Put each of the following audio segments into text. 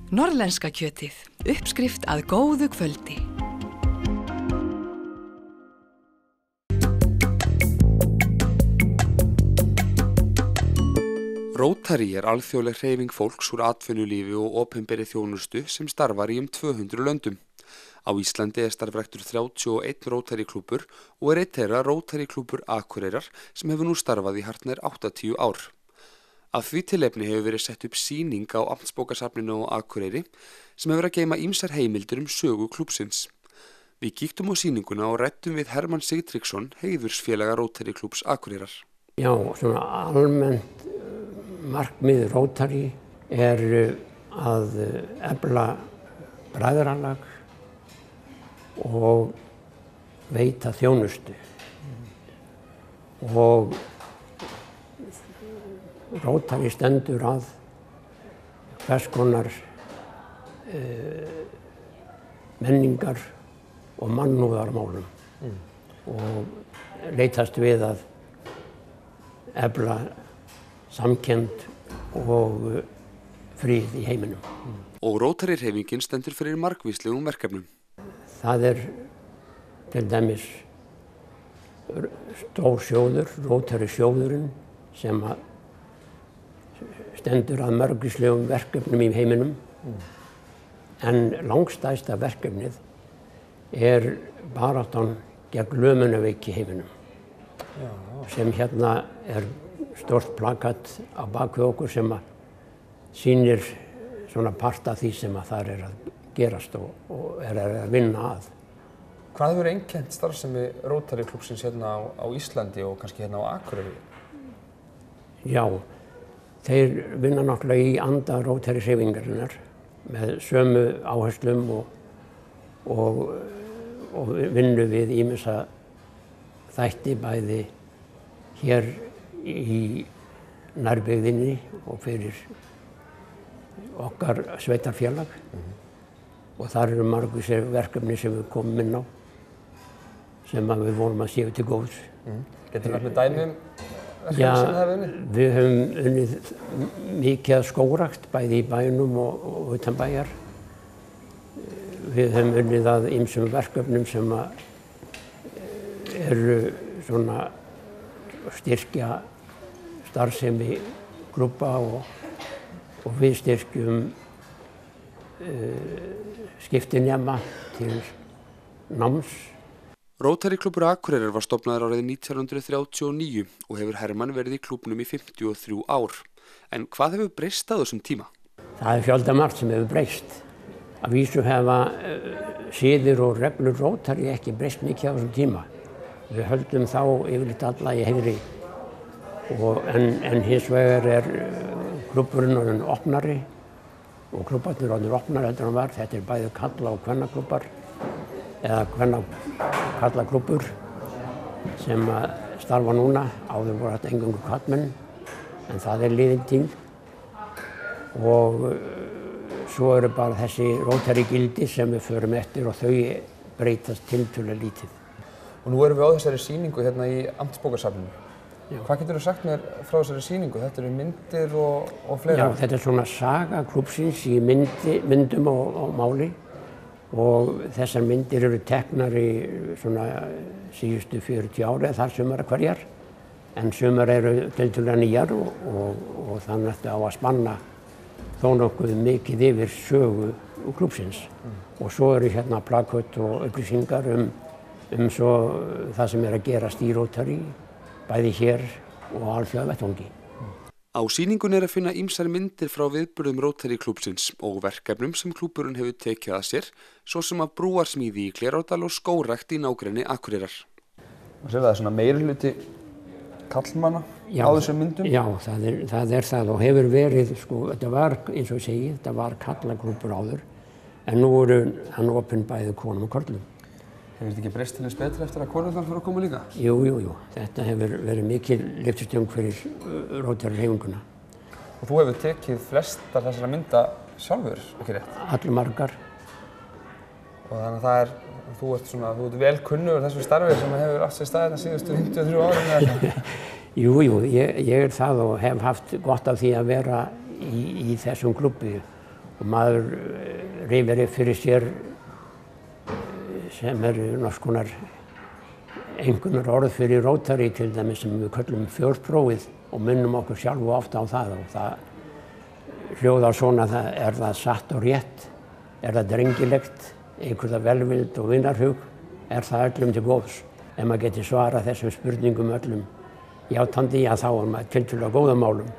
Norðlenska kjötið, uppskrift að góðu kvöldi. Rótari alþjóðleg hreyfing fólks úr atvinnulífi og opinberri þjónustu sem starfar í 200 löndum. Á Íslandi starfræktur 31 Rótari klúbbur og einn þeirra Rótari klúbbur Akureyrar sem hefur nú starfað í hartnær 80 ár. Af því tilefni hefur verið sett upp sýning á Amtsbókasafninu á Akureyri sem hefur að geyma ýmsar heimildir sögu klúbbsins. Við kíktum á sýninguna og ræddum við Hermann Sigtryggsson, heiðursfélaga Rótari klúbbs Akureyrar. Já, svona almennt markmið Rótari að efla bræðralag og veita þjónustu. Og Rótari stendur að hvers konar menningar og mannúðarmálum og leitast við að efla samkennd og frið í heiminum. Og Rótari hreyfingin stendur fyrir margvíslegum verkefnum. Það til dæmis stór sjóður, Rótari sjóðurinn, sem stendur að margvíslegum verkefnum í heiminum. En langstærsta verkefnið baráttan gegn lömunarveiki í heiminum. Sem hérna stórt plakat á bak við okkur sem sýnir svona part af því sem þar að gerast og að vinna að. Hvað hefur einkennt starfsemi Rótari klúbbsins hérna á Íslandi og kannski hérna á Akureyri? Já, þeir vinna náttúrulega í anda Rótari hreyfingarinnar með sömu áherslum og vinnu við ýmsa þætti bæði hér í nærbyggðinni og fyrir okkar sveitarfélag. Og þar eru margvísleg verkefni sem við komum inn á sem við vorum að séu til góðs. Getur nefnt dæmi verkefni sem það hefur unnið? Við höfum unnið mikið af skógrækt bæði í bænum og utan bæjar. Við höfum unnið að ýmsum verkefnum sem eru svona styrkja starfsemi klúbba og við styrkjum skiptinema til náms. Rótari klúbbur Akureyrar var stofnaður árið 1939 og hefur Hermann verið í klúbbnum í 53 ár. En hvað hefur breyst á þessum tíma? Það fjöldamargt sem hefur breyst. Að vísu hefa siðir og reglur Rótari ekki breyst mikið á þessum tíma. Við höldum þá yfirleitt alla í heiðri. En hins vegar klúbburinn orðinn opnari og klúbbarnir orðnir opnari heldur en hann var. Þetta bæði karla- og kvennaklúbbar eða kvenna-karlaklúbbur sem starfa núna. Áður voru þetta eingöngu karlmenn en það liðin tíð. Og svo eru bara þessi Rótari gildi sem við förum eftir og þau breytast tiltölulega lítið. Og nú erum við á þessari sýningu hérna í Amtsbókasafninu. Hvað geturðu sagt mér frá þessari sýningu? Þetta eru myndir og fleira? Já, þetta svona saga klúbbsins í myndum og máli. Og þessar myndir eru teknar í svona síðustu 40 ári, þar sumar hverjar. En sumar eru tiltölulega nýjar og þannig að þetta á að spanna þó nokkuð mikið yfir sögu klúbbsins. Og svo eru hérna plakött og upplýsingar svo það sem að gerast í Rótari, bæði hér og alþjóða vettvangi. Á sýningunni að finna ýmsar myndir frá viðburðum Rótari klúbbsins og verkefnum sem klúbburinn hefur tekið að sér, svo sem að brúarsmíði í Glerárdal og skógrækt í nágrenni Akureyrar. Og sér það svona meirihluti karlmanna á þessum myndum? Já, það það og hefur verið, þetta var, eins og ég segi, þetta var karlaklúbbur áður, en nú hann opinn bæði konum og körlum. Hefur þetta ekki breyst til þess betra eftir að konurnar fyrir að koma líka? Jú. Þetta hefur verið mikil lyftistöng fyrir Rótari hreyfinguna. Og þú hefur tekið flestar þessara mynda sjálfur, ekki rétt? Allmargar. Og þannig að þú ert vel kunnugur þessu starfi sem hefur átt sér stað hérna síðustu 53 árum eða eitthvað? Jú, ég það og hef haft gott af því að vera í þessum klúbbi og maður rifir upp fyrir sér sem norskonar einhverjum orð fyrir Rotary til dæmis sem við köllum fjórprófið og minnum okkur sjálf og ofta á það og það hljóðar svona er það satt og rétt, er það drengilegt, einhverja velvild og vinarhug, er það öllum til góðs. Ef maður geti svarað þessum spurningum öllum játandi, þá er maður tiltölulega góðum málum.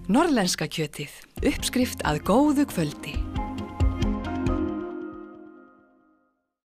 Norðlenska kjötið, uppskrift að góðu kvöldi.